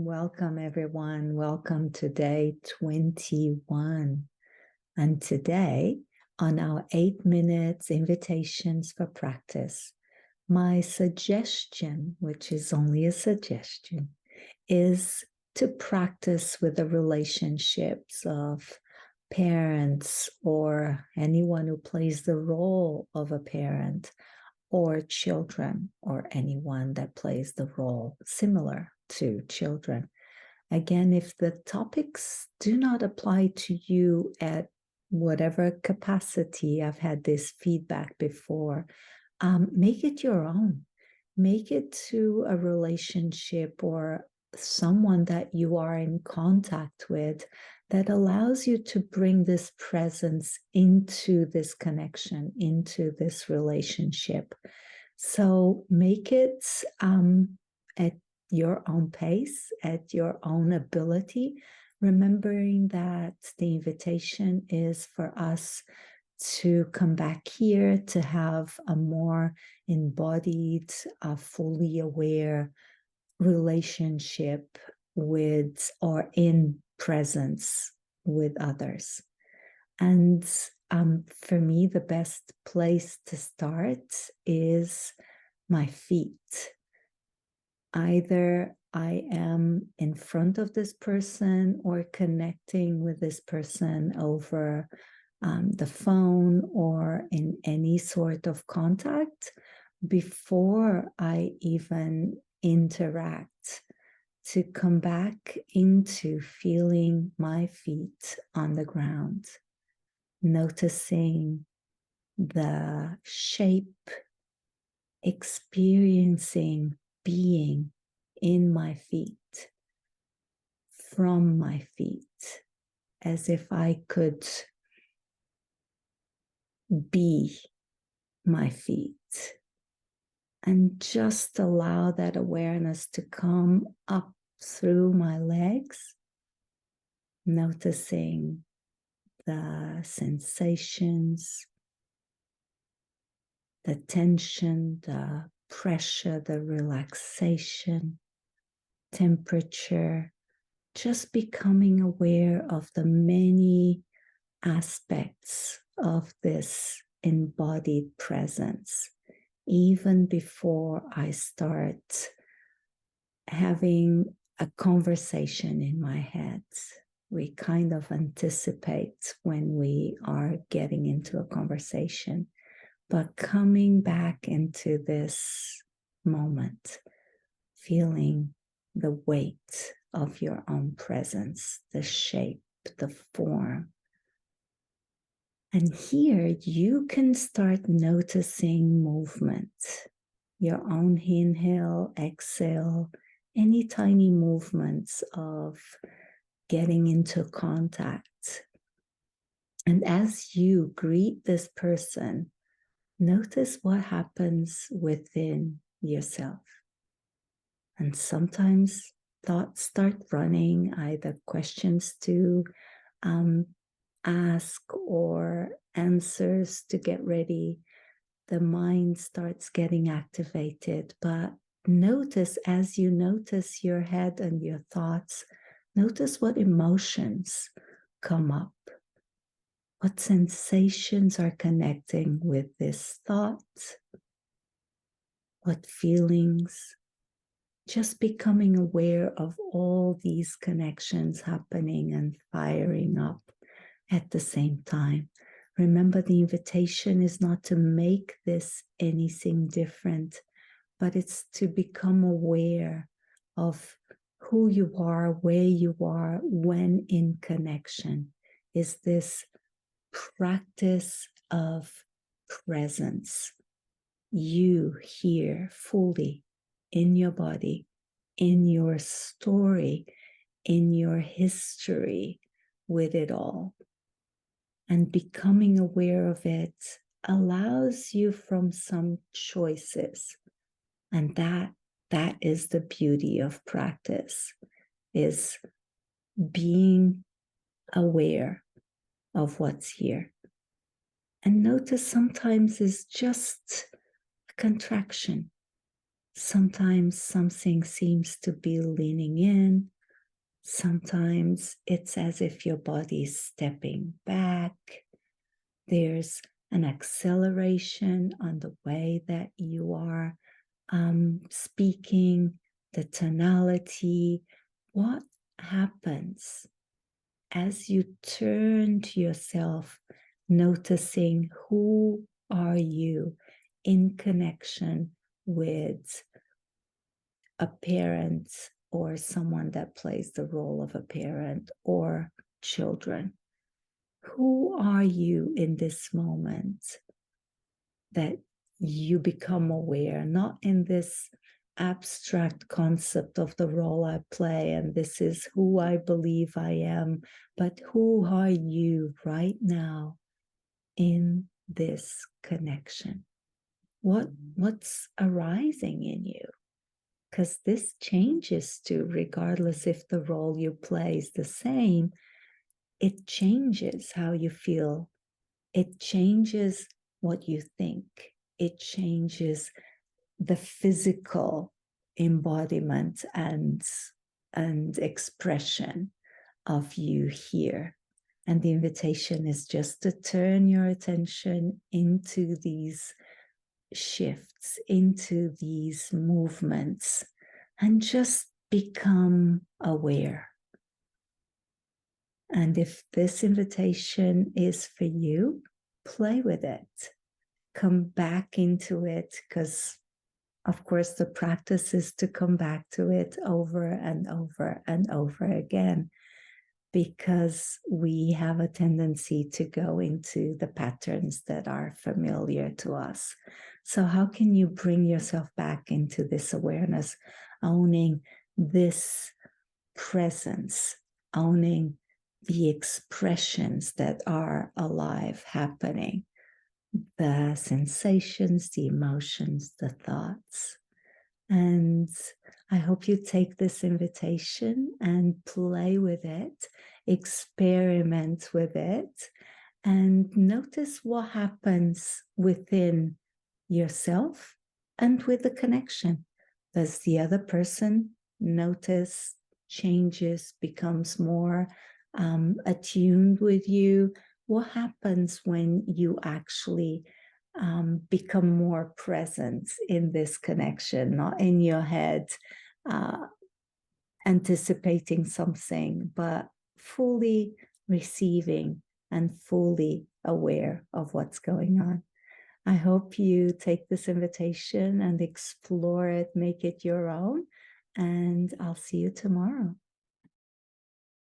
Welcome, everyone. Welcome to day 21. And today, on our 8 minutes invitations for practice, my suggestion, which is only a suggestion, is to practice with the relationships of parents or anyone who plays the role of a parent, or children, or anyone that plays the role similar to children. Again, if the topics do not apply to you at whatever capacity, I've had this feedback before, make it your own. Make it to a relationship or someone that you are in contact with that allows you to bring this presence into this connection, into this relationship. So make it at your own pace, at your own ability, remembering that the invitation is for us to come back here to have a more embodied, fully aware relationship with or in presence with others. And for me, the best place to start is my feet. Either I am in front of this person or connecting with this person over the phone or in any sort of contact before I even interact, to come back into feeling my feet on the ground, noticing the shape, experiencing being in my feet, from my feet, as if I could be my feet, and just allow that awareness to come up through my legs, noticing the sensations, the tension, the pressure, the relaxation, temperature, just becoming aware of the many aspects of this embodied presence, even before I start having a conversation in my head. We kind of anticipate when we are getting into a conversation, but coming back into this moment, feeling the weight of your own presence, the shape, the form. And here you can start noticing movement, your own inhale, exhale, any tiny movements of getting into contact. And as you greet this person, notice what happens within yourself. And sometimes thoughts start running, either questions to ask or answers to get ready. The mind starts getting activated. But notice, as you notice your head and your thoughts, notice what emotions come up. What sensations are connecting with this thought? What feelings? Just becoming aware of all these connections happening and firing up at the same time. Remember, the invitation is not to make this anything different, but it's to become aware of who you are, where you are, when in connection. Is this practice of presence, you here fully in your body, in your story, in your history with it all. And becoming aware of it allows you from some choices. And that is the beauty of practice, is being aware of what's here. And notice sometimes it's just a contraction. Sometimes something seems to be leaning in. Sometimes it's as if your body's stepping back. There's an acceleration on the way that you are speaking, the tonality. What happens as you turn to yourself, noticing who are you in connection with a parent or someone that plays the role of a parent or children? Who are you in this moment that you become aware, not in this abstract concept of the role I play and this is who I believe I am, but who are you right now in this connection? What's arising in you? Because this changes too, regardless if the role you play is the same. It changes how you feel. It changes what you think. It changes the physical embodiment and expression of you here. And the invitation is just to turn your attention into these shifts, into these movements, and just become aware. And if this invitation is for you, play with it. Come back into it, because of course the practice is to come back to it over and over and over again, because we have a tendency to go into the patterns that are familiar to us. So how can you bring yourself back into this awareness, owning this presence, owning the expressions that are alive, happening, the sensations, the emotions, the thoughts. And I hope you take this invitation and play with it, experiment with it, and notice what happens within yourself and with the connection. Does the other person notice changes, becomes more attuned with you? What happens when you actually become more present in this connection, not in your head, anticipating something, but fully receiving and fully aware of what's going on? I hope you take this invitation and explore it, make it your own, and I'll see you tomorrow.